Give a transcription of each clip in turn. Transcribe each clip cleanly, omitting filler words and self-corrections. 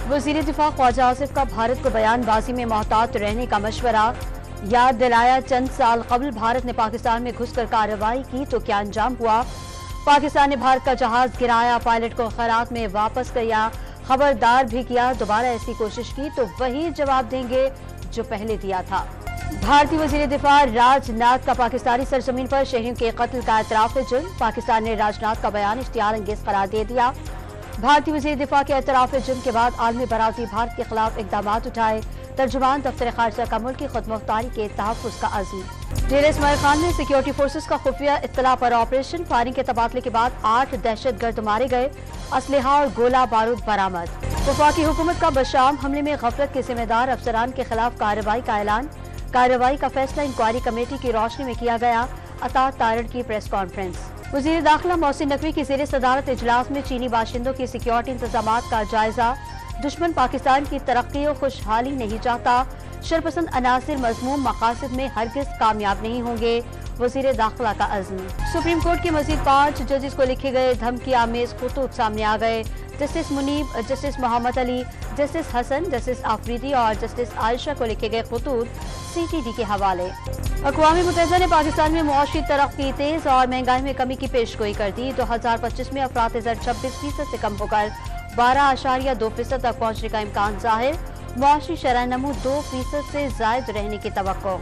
वज़ीर दिफा ख्वाजा आसिफ का भारत को बयानबाजी में मोहतात रहने का मशवरा। याद दिलाया चंद साल कबल भारत ने पाकिस्तान में घुसकर कार्रवाई की तो क्या अंजाम हुआ। पाकिस्तान ने भारत का जहाज गिराया, पायलट को खैरात में वापस किया, खबरदार भी किया। दोबारा ऐसी कोशिश की तो वही जवाब देंगे जो पहले दिया था। भारतीय वज़ीर दिफा राजनाथ का पाकिस्तानी सरजमीन पर शहरियों के कत्ल का एतराफ़ जुर्म। पाकिस्तान ने राजनाथ का बयान इश्तियार अंगेज करार दे दिया। भारतीय वज़ीर दिफा के एतराफ़ जुर्म के बाद आलमी बरादरी भारत के खिलाफ इक़दामात उठाए। तर्जुमान दफ्तर खारजा का मुल्की खुदमुख्तारी के तहफ़्फ़ुज़ का अज़्म। डेरा इस्माइल खान में सिक्योरिटी फोर्सेस का खुफिया इत्तला पर ऑपरेशन। फायरिंग के तबादले के बाद 8 दहशतगर्द मारे गए, असलहा और गोला बारूद बरामद। वफाकी हुकूमत का बशाम हमले में गफलत के जिम्मेदार अफसरान के खिलाफ कार्रवाई का ऐलान। कार्रवाई का फैसला इंक्वायरी कमेटी की रोशनी में किया गया। अता तारड़ की प्रेस कॉन्फ्रेंस। वज़ीर दाखिला मोहसिन नकवी की ज़ेर सदारत इजलास में चीनी बाशिंदों की सिक्योरिटी इंतजामात का जायजा। दुश्मन पाकिस्तान की तरक्की और खुशहाली नहीं चाहता। शरपसंद अनासिर मज़मूम मकासद में हरगिज़ कामयाब नहीं होंगे। वज़ीर दाखिला का अज़्म। सुप्रीम कोर्ट के मज़ीद 5 जजेस को लिखे गए धमकी आमेज खुतूत सामने आ गए। Justice Munib, justice Mohammad Ali, justice Hasan, justice Afridi और जस्टिस आयशा को लिखे गए खुतूत CTD के हवाले। अक़वाम मुत्तहिदा ने पाकिस्तान में मुआशी तरक्की तेज और महंगाई में कमी की पेशगोई कर दी। 2025 में अफरात ज़र 26% से कम होकर 12.2% तक पहुँचने का इम्कान जाहिर। मुआशी शरह नमू 2% से ज़ायद रहने की तवक्को।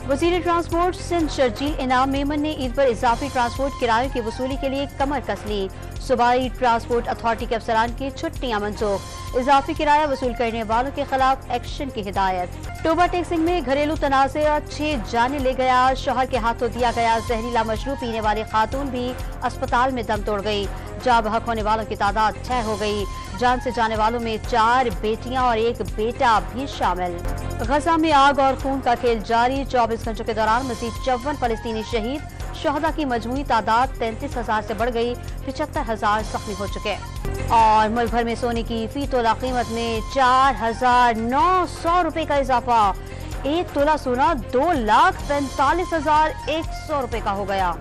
वज़ीर ट्रांसपोर्ट सिंध शर्जील इनाम मेमन ने ईद पर इजाफी ट्रांसपोर्ट किरायों की वसूली के लिए कमर कस ली। सूबाई ट्रांसपोर्ट अथॉरिटी के अफसरान की छुट्टियां मंसूख। इजाफी किराया वसूल करने वालों के खिलाफ एक्शन की हिदायत। टोबा टेक्सिंग में घरेलू तनाज़ा 6 जाने ले गया। शौहर के हाथों दिया गया जहरीला मशरूब पीने वाली खातून भी अस्पताल में दम तोड़ गई। जाँ बहक होने वालों की तादाद 6 हो गई। जान से जाने वालों में 4 बेटियां और 1 बेटा भी शामिल। गजा में आग और खून का खेल जारी। 24 घंटों के दौरान मज़ीद 54 फलस्तीनी शहीद। शहदा की मजमूई तादाद 33,000 से बढ़ गई। 75,000 जख्मी हो चुके। और मुल्क भर में सोने की फी तोला कीमत में 4,900 रुपए का इजाफा। 1 तोला सोना 2,45,100 रुपए का हो गया।